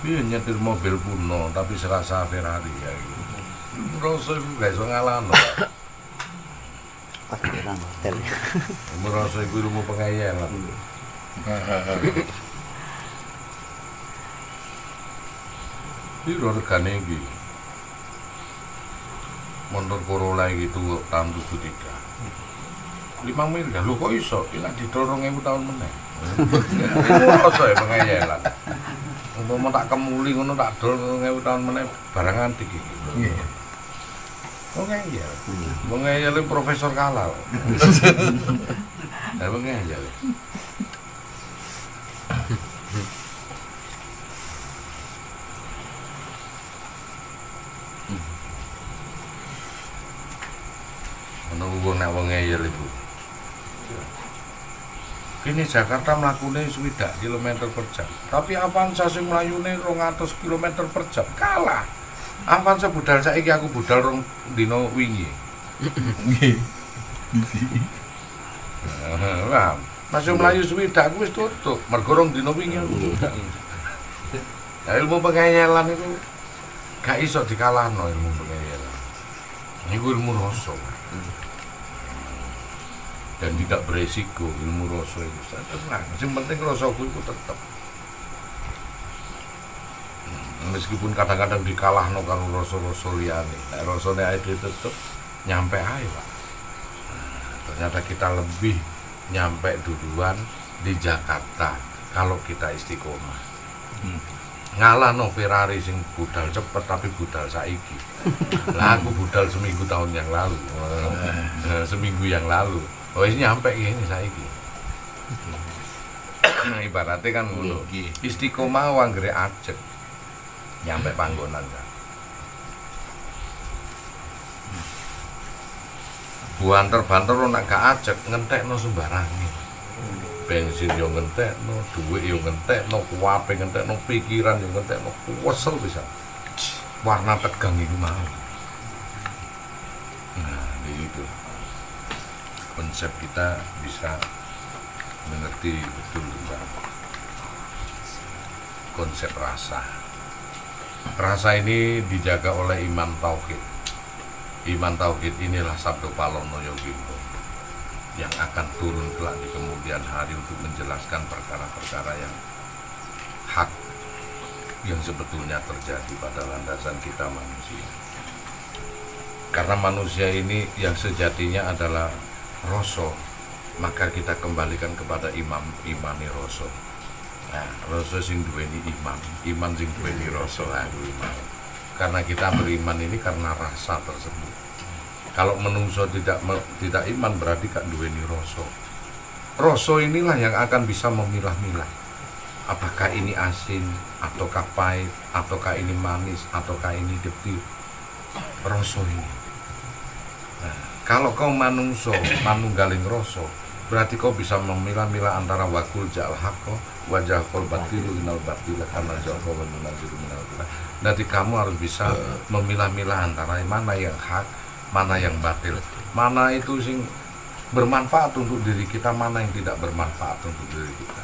Iya nyetir mobil kuno tapi serasa Ferrari ya gitu. Merasa itu gak iso ngalahno. Pas nang hotel. Merasa itu ilmu pengayalan. Piro regane iki? Motor Corolla gitu tahun 73. 5 miliar, lho kok iso? Ini didol 2000 tahun meneh. Merasa ya pengayalan. Umpama tak kemuli ngono tak dol 2000 tahun meneh barang antik iki. Nggih. Wong ngeyel. Wong ngeyel profesor kalal. Lah wong ngeyel. Ono wong nek wong ngeyel iku. Kini Jakarta mlakune 60 km per jam. Tapi Avanza sing mlayune 200 km per jam kalah. Avanza budal saiki aku budal rong dino wingi. Nggih. Lah, masih mlayu 60 aku wis tutup. Mergo rong dino wingi aku budal. Ya ilmu pengayalan itu gak iso dikalahno ilmu pengayalan. Niku ilmu rasa. Dan tidak beresiko ilmu rasa itu tenang. Yang penting rasaku itu tetap. Meskipun kadang-kadang dikalahno karo rasa-rasa liyane, nek rasane ae tetep nyampe ae, Pak. Ternyata kita lebih nyampe duluan di Jakarta kalau kita istiqomah. Ngalahno Ferrari sing budal cepet tapi budal saiki. Lah aku budal seminggu tahun yang lalu. Seminggu yang lalu. Oh ini nyampe ini saiki. Ibaratnya kan ngono. Istiqomah wanggere ajeg. Nyampe panggonan kan. Buanter-banter nek gak ajeg ngentekno sembarange. Bensin yo ngentekno, dhuwit yo ngentekno, kuwape ngentekno, pikiran yo ngentekno, wesel bisa. Warna tegang itu mau. Nah, itu. Konsep kita bisa mengerti betul tentang konsep rasa. Rasa ini dijaga oleh iman tauhid. Iman tauhid inilah sabdo Palono Yogimbo yang akan turun kelak di kemudian hari untuk menjelaskan perkara-perkara yang hak yang sebetulnya terjadi pada landasan kita manusia. Karena manusia ini yang sejatinya adalah rasa, maka kita kembalikan kepada imani rasa. Nah, rasa sing duweni iman sing duweni rasa iman. Karena kita beriman ini karena rasa tersebut. Kalau menungso tidak iman berarti gak duweni rasa. Rasa inilah yang akan bisa memilah-milah. Apakah ini asin, ataukah pahit, ataukah ini manis, ataukah ini getih. Rasa ini. Nah, kalau kau manungso, manunggaling rasa, berarti kau bisa memilah-milah antara wakul ja'al haqqo wajah kol batilu inal batila karena jauh menaziru minal bila. Nanti kamu harus bisa memilah-milah antara mana yang hak, mana yang batil, mana itu sing bermanfaat untuk diri kita, mana yang tidak bermanfaat untuk diri kita.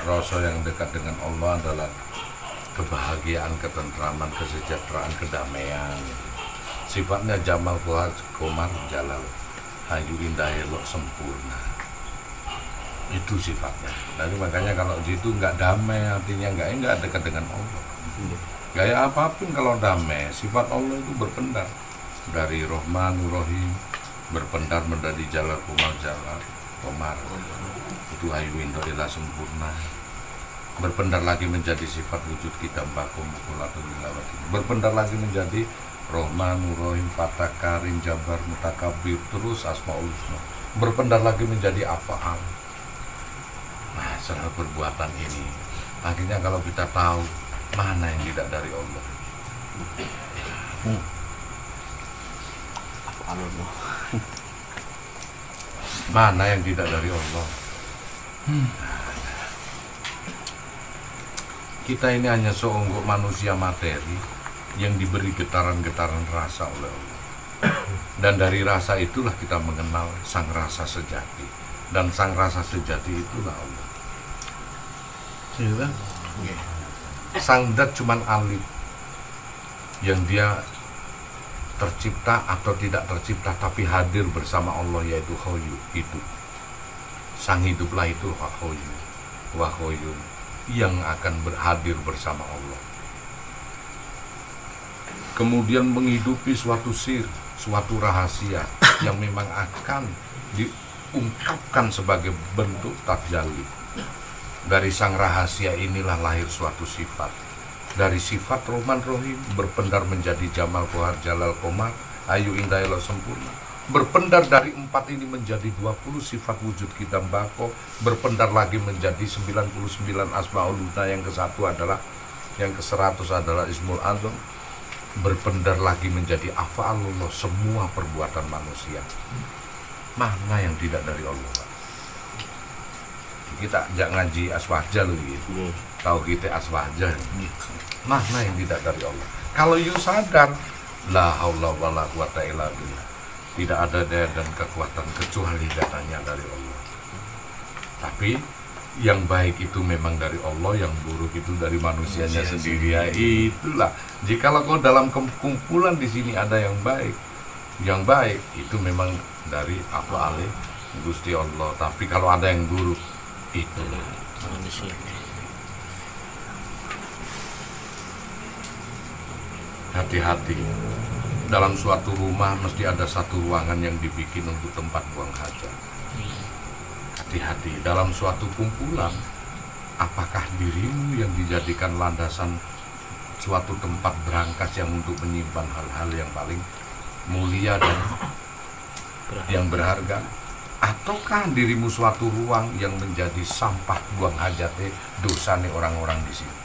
Rasa yang dekat dengan Allah adalah kebahagiaan, ketentraman, kesejahteraan, kedamaian. Sifatnya Jamal Fuad Komar Jalal, hayu indah elok sempurna. Itu sifatnya. Jadi makanya kalau di situ nggak damai, artinya nggak dekat dengan Allah. Gaya apapun kalau damai, sifat Allah itu berpendar dari Rahman Rahim, berpendar menjadi Jalal Komar, itu ayu indoilah sempurna, berpendar lagi menjadi sifat wujud kita bakum atau bilawati, berpendar lagi menjadi Rahman Rahim, Fatah Karim, Jabar, Mutakabir, terus Asmaul Husna, berpendar lagi menjadi Afa'al. Nah, setelah perbuatan ini, akhirnya kalau kita tahu mana yang tidak dari Allah, Allah. mana yang tidak dari Allah. Kita ini hanya seonggok manusia materi yang diberi getaran-getaran rasa oleh Allah. Dan dari rasa itulah kita mengenal sang rasa sejati. Dan sang rasa sejati itulah Allah. Sang dat cuman alif yang dia tercipta atau tidak tercipta tapi hadir bersama Allah, yaitu Khoyu, hidup. Sang hiduplah itu Khoyu, Wahoyun, yang akan berhadir bersama Allah, kemudian menghidupi suatu sir, suatu rahasia yang memang akan diungkapkan sebagai bentuk tajalli. Dari sang rahasia inilah lahir suatu sifat. Dari sifat Rahman Rahim berpendar menjadi Jamal Kohar Jalal Komar, Ayu Indah Elok Sempurna. Berpendar dari 4 ini menjadi 20 sifat wujud kita Bako. Berpendar lagi menjadi 99 Asmaul Husna, yang ke-1 adalah, yang ke-100 adalah Ismul Azam. Berpendar lagi menjadi Afa'alullah, semua perbuatan manusia. Mana yang tidak dari Allah, Pak? Kita jangan ngaji aswaja loh gitu. Tahu kita aswaja. Mana yang tidak dari Allah? Kalau you sadar, la haula wala quwata illa billah, tidak ada daya dan kekuatan kecuali datangnya dari Allah. Tapi yang baik itu memang dari Allah, yang buruk itu dari manusianya sendiri. Ya, itulah. Jikalau kau dalam kumpulan di sini ada yang baik itu memang dari apa alih Gusti Allah. Tapi kalau ada yang buruk, itulah Manusia. hati-hati. Dalam suatu rumah mesti ada satu ruangan yang dibikin untuk tempat buang hajat. Hati-hati dalam suatu kumpulan, apakah dirimu yang dijadikan landasan suatu tempat berangkas yang untuk menyimpan hal-hal yang paling mulia dan yang berharga, ataukah dirimu suatu ruang yang menjadi sampah buang hajatnya dosane orang-orang di sini?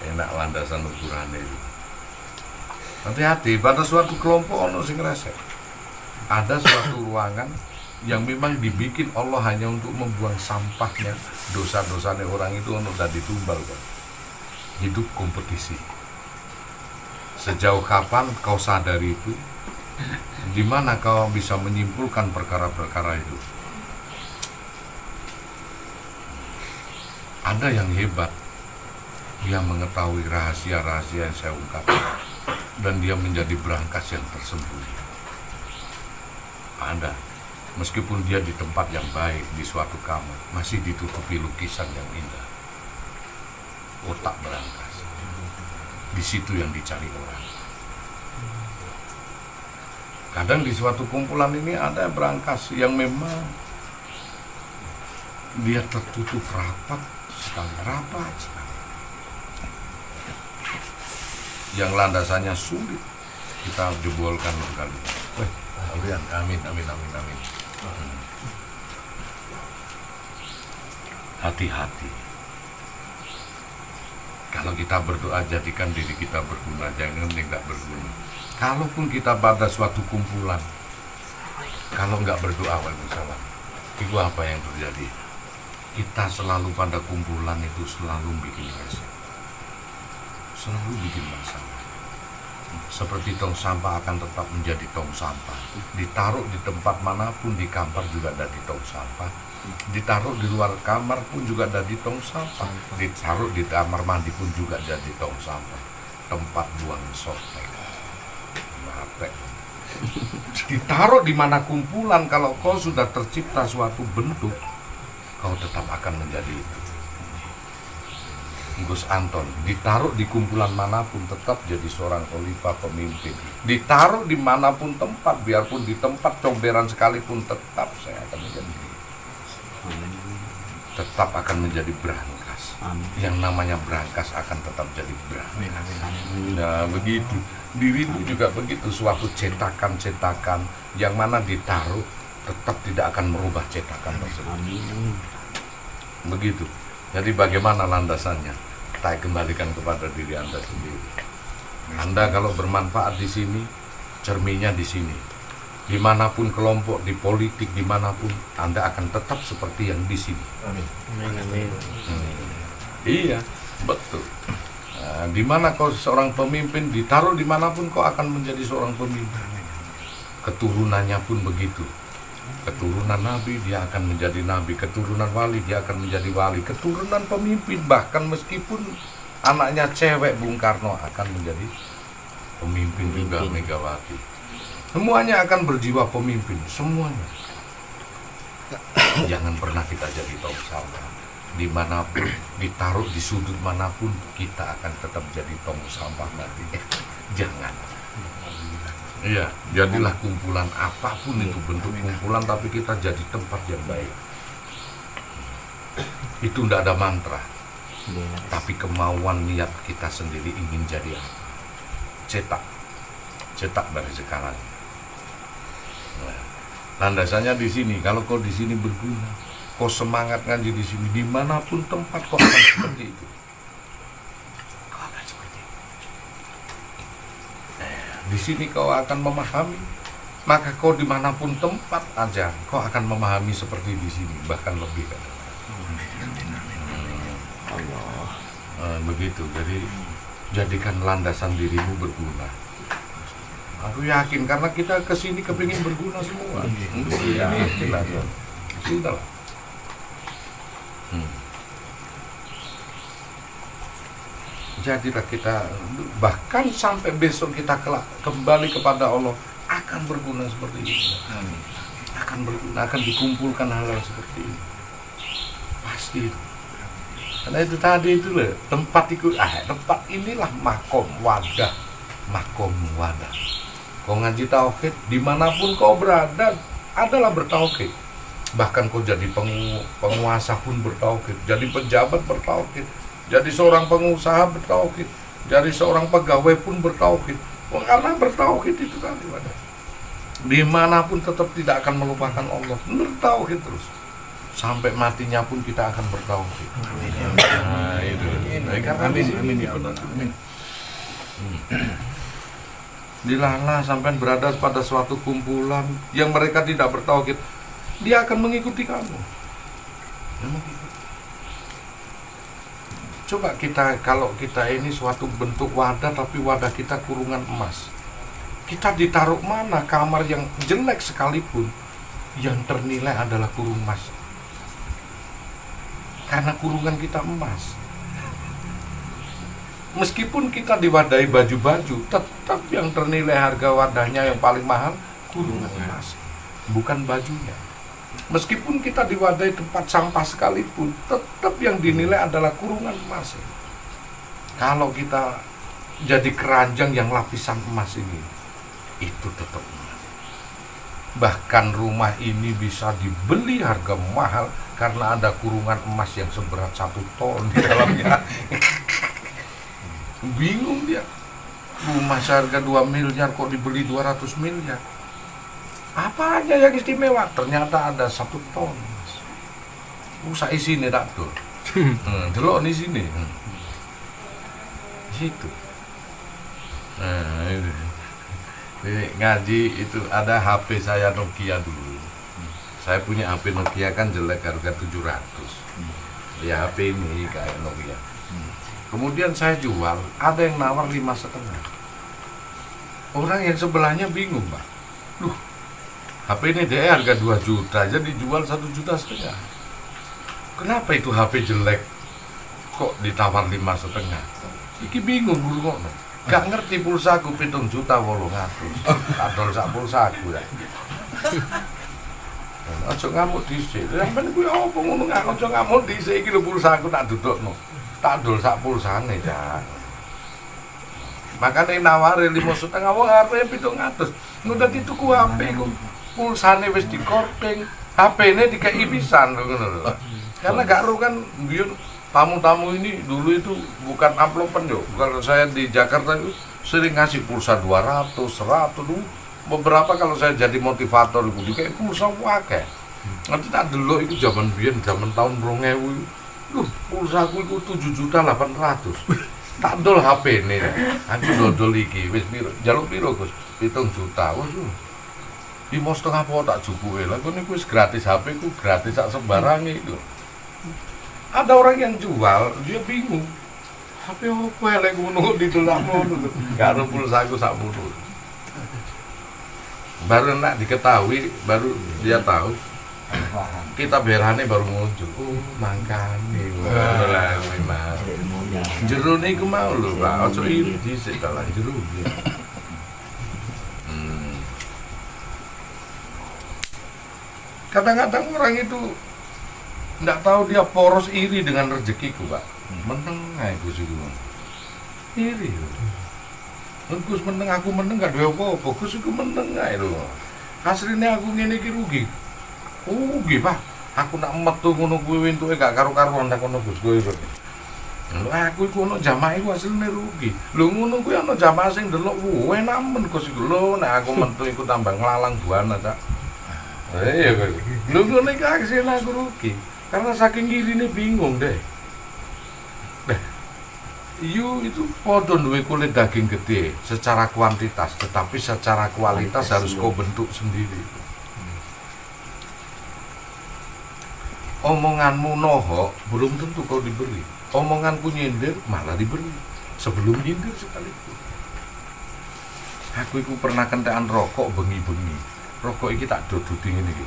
Enak landasan ukurannya itu. Hati-hati, pada suatu kelompok ono sing resek. Ada suatu ruangan yang memang dibikin Allah hanya untuk membuang sampahnya, dosa-dosanya orang itu ono tadi tumbal kan. Hidup kompetisi. Sejauh kapan kau sadari itu? Di mana kau bisa menyimpulkan perkara-perkara itu? Ada yang hebat, dia mengetahui rahasia-rahasia yang saya ungkapkan, dan dia menjadi berangkas yang tersembunyi. Ada, meskipun dia di tempat yang baik, di suatu kamar, masih ditutupi lukisan yang indah. Otak berangkas. Di situ yang dicari orang. Kadang di suatu kumpulan ini ada berangkas yang memang dia tertutup rapat sekali. Yang landasannya sulit kita jebolkan sekali. Amin. Hati-hati. Kalau kita berdoa, jadikan diri kita berguna, jangan tidak berguna. Kalaupun kita pada suatu kumpulan, kalau nggak berdoa, waalaikumsalam, itu apa yang terjadi? Kita selalu pada kumpulan itu selalu bikin resah, selalu bikin masalah. Seperti tong sampah akan tetap menjadi tong sampah. Ditaruh di tempat manapun, di kamar juga ada di tong sampah. Ditaruh di luar kamar pun juga ada di tong sampah. Ditaruh di kamar mandi pun juga jadi tong sampah. Tempat buang sotek, matek. Ditaruh di mana kumpulan, kalau kau sudah tercipta suatu bentuk, kau tetap akan menjadi itu. Gus Anton ditaruh di kumpulan manapun tetap jadi seorang khalifah pemimpin. Ditaruh dimanapun tempat, biarpun di tempat comberan sekalipun, tetap saya akan menjadi. Tetap akan menjadi brankas. Yang namanya brankas akan tetap jadi brankas. Nah begitu. Diri itu juga begitu, suatu cetakan-cetakan yang mana ditaruh tetap tidak akan merubah cetakan tersebut. Begitu. Jadi bagaimana landasannya? Kita kembalikan kepada diri Anda sendiri. Anda kalau bermanfaat di sini, cerminnya di sini. Dimanapun kelompok, di politik, dimanapun, Anda akan tetap seperti yang di sini. Amin. Iya, betul. Nah, dimana kau seorang pemimpin, ditaruh dimanapun kau akan menjadi seorang pemimpin. Keturunannya pun begitu. Keturunan nabi dia akan menjadi nabi, keturunan wali dia akan menjadi wali, keturunan pemimpin, bahkan meskipun anaknya cewek Bung Karno akan menjadi pemimpin juga, Megawati. Semuanya akan berjiwa pemimpin, semuanya. Jangan pernah kita jadi tong sampah. Dimanapun, ditaruh di sudut manapun, kita akan tetap jadi tong sampah nanti. Jangan. Iya, jadilah kumpulan apapun itu bentuk kumpulan, tapi kita jadi tempat yang baik. Itu tidak ada mantra, tapi kemauan niat kita sendiri ingin jadi apa. Cetak dari sekarang. Nah, landasannya di sini. Kalau kau di sini berguna, kau semangat ngaji di sini, dimanapun tempat kau akan seperti itu. Di sini kau akan memahami, maka kau dimanapun tempat aja kau akan memahami seperti di sini, bahkan lebih. Begitu. Jadi jadikan landasan dirimu berguna. Aku yakin karena kita kesini kepingin berguna semua. Iya, sudah. Jadilah kita, bahkan sampai besok kita kembali kepada Allah akan berguna seperti ini. Akan berguna, akan dikumpulkan hal-hal seperti ini. Pasti. Karena itu tadi itu loh, tempat inilah makom wadah. Kau ngaji tauhid, dimanapun kau berada, adalah bertauhid. Bahkan kau jadi penguasa pun bertauhid, jadi pejabat bertauhid. Jadi seorang pengusaha bertauhid, jadi seorang pegawai pun bertauhid. Karena bertauhid itu kan dimanapun tetap tidak akan melupakan Allah. Bertauhid terus sampai matinya pun kita akan bertauhid. Nah itu. Amin. Dilala sampai berada pada suatu kumpulan yang mereka tidak bertauhid, dia akan mengikuti kamu. Coba kalau kita ini suatu bentuk wadah, tapi wadah kita kurungan emas. Kita ditaruh mana kamar yang jelek sekalipun, yang ternilai adalah kurung emas. Karena kurungan kita emas. Meskipun kita diwadahi baju-baju, tetap yang ternilai harga wadahnya yang paling mahal kurungan emas, bukan bajunya. Meskipun kita diwadahi tempat sampah sekalipun, tetap yang dinilai adalah kurungan emas. Kalau kita jadi keranjang yang lapisan emas ini, itu tetap emas. Bahkan rumah ini bisa dibeli harga mahal karena ada kurungan emas yang seberat 1 ton di dalamnya. Bingung dia. Rumah seharga 2 miliar kok dibeli 200 miliar. Apa aja yang istimewa? Ternyata ada 1 ton. Usah isi nih tak tuh. Delok di sini. Situ. Nah, itu. Jadi, ngaji itu ada HP saya Nokia dulu. Saya punya HP Nokia kan jelek, harga 700. Ya HP ini kayak Nokia. Kemudian saya jual, ada yang nawar 5,5. Orang yang sebelahnya bingung, Pak. Duh, HP ini dia harga 2 juta aja dijual 1,5 juta. Kenapa itu HP jelek kok ditawar 5,5? Iki bingung guru kok. Gak ngerti pulsaku 7,8 juta. Adol sak pulsaku ya. Aja ngamuk dhisik. Sampeyan kuwi apa ngono aja ngamuk dhisik iki lho pulsa aku tak dudukno. Tak dol sak pulsane, Cak. Makane nawari 5,5 wong arepe 700. Ngono dadi tuku HP iku pulsane wis dikorting, HP-ne dikei pisan lho ngono lho. Karena gak ro kan biyen tamu-tamu ini dulu itu bukan amplopan yo. Kalau saya di Jakarta itu sering ngasih pulsa 200, 100 dulu. Beberapa kalau saya jadi motivator iku dikei pulsa akeh. Nanti tak delok iku jaman biyen, jaman tahun 2000. Pulsaku iku 7.800.000. Tak dol HP-ne. Aku dodol iki wis piro? Jaluk piro, Gus? 7 juta. Wes. 5,5 po tak jupuke. Lah kene wis gratis HP ku gratis sak sembarange iku. Ada orang yang jual, dia bingung. HP opo elek ngono ditolak ngono. Karo pulsaku sak mono. Baru nak diketahui, baru dia tahu. Kita berane baru muncul. Oh, mangkane ngono lah kuwi Mas. Jero niku mau lho, Pak. Aja iri dhisik ta lan jero. Kadang-kadang orang itu nggak tahu dia poros iri dengan rezekiku, Pak. Meneng ae Gus iku. Iri. Gus meneng, aku meneng gak duwe apa-apa. Gus iku meneng ae lho. Asline aku ngene iki rugi. Rugi, Pak. Aku nak metu ngono kuwi entuke gak karo-karuan tak ngono Gus kowe. Lho aku iku ono jamaah iku asline rugi. Lho ngono kuwi ono jamaah sing ndelok enak men Gus iku. Lho nek aku metu iku tambah nglalang buana, Cak. Iya Gus. Lho ngono iki asline aku rugi. Karena saking ngirine bingung deh. Yu itu podo duwe kulit daging gede secara kuantitas, tetapi secara kualitas harus kau bentuk sendiri. Omonganmu nohok belum tentu kau diberi. Omonganku nyindir malah diberi sebelum nyindir sekalipun. Aku itu pernah kentekan rokok bengi-bengi. Rokok iki tak duduk ngene iki.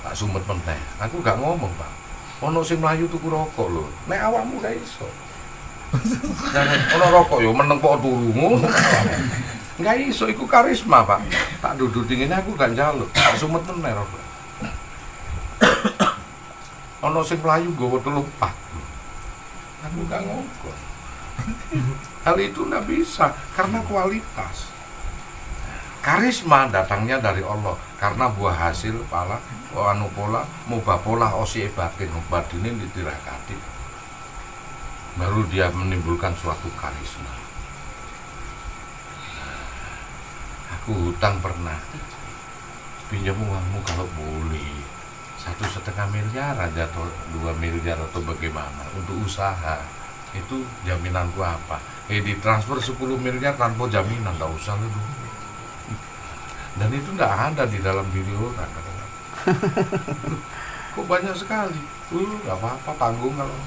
Tak sumet menteh. Aku gak ngomong, Pak. Ono sing mlayu tuku rokok lho. Nek awakmu gak iso. Ono rokok yo meneng kok turu ngono. Gak iso iku karisma, Pak. Tak duduk ngene aku gak njaluk. Tak sumet meneh rokok. Ono sing mlayu nggawa 3 pak. Aku gak ngomong. Hal itu nggak bisa karena kualitas. Karisma datangnya dari Allah karena buah hasil pala anu pola mubah pola osi batin badine ditirakati. Baru dia menimbulkan suatu karisma. Aku hutang pernah pinjam uangmu kalau boleh 1,5 miliar aja atau 2 miliar atau bagaimana untuk usaha. Itu jaminanku apa? Ditransfer 10 miliar tanpa jaminan, nggak usah lu. Dan itu nggak ada di dalam diri orang. Kok banyak sekali? Nggak apa-apa, tanggung kalau.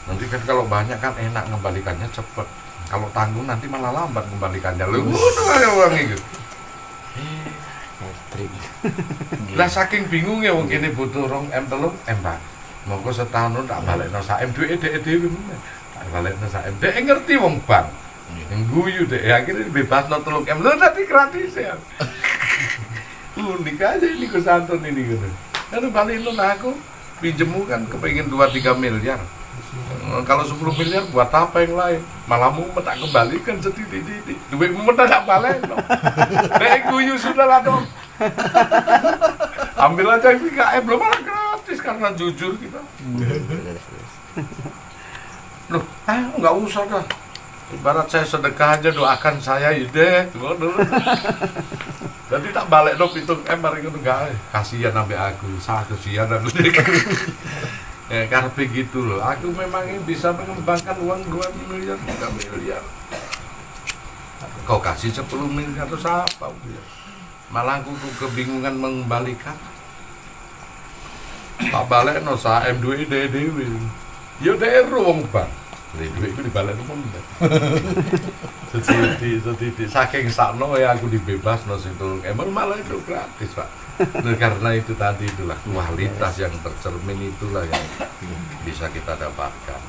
Nanti kan kalau banyak kan enak ngembalikannya cepet. Kalau tanggung nanti malah lambat ngembalikannya. Lu udah uang itu. Lah saking bingungnya wong kene butuh 2M 3M, Pak. Monggo setahun tak balekno sak M duwe dhewe meneh. Tak balekno sak M. Dek ngerti wong bank. Ngguyu dek akhirnya bebasno 3M. Lho tadi gratis ya. Unik aja ini kesantun ini gitu. Lalu balekno aku pinjemmu kan kepengin 2-3 miliar. Kalau 10 miliar buat apa yang lain? Malah mumet tak kembalikan setitik-titik. Duit mumet tak balik. Nek guyu sudah lah dong. Ambil aja PKM belum malah gratis karena jujur kita. Loh, enggak usah dah. Ibarat saya sedekah aja doakan saya ide. Jadi tak balik dong pitung mari ngono enggak. Kasihan sampai aku, salah kasihan aku. Ya karena begitu loh, aku memang bisa mengembangkan uang 2 miliar, 3 miliar. Kau kasih 10 miliar terus apa? Malah aku tuh kebingungan mengembalikan. Tak balik no sa M2 dewi. Yo daerah wong bang. Duit itu dibalik nomor. Setitik saking sakno ya aku dibebas no situ. Emang malah itu gratis, Pak. Nah, karena itu tadi itulah kualitas yang tercermin itulah yang bisa kita dapatkan.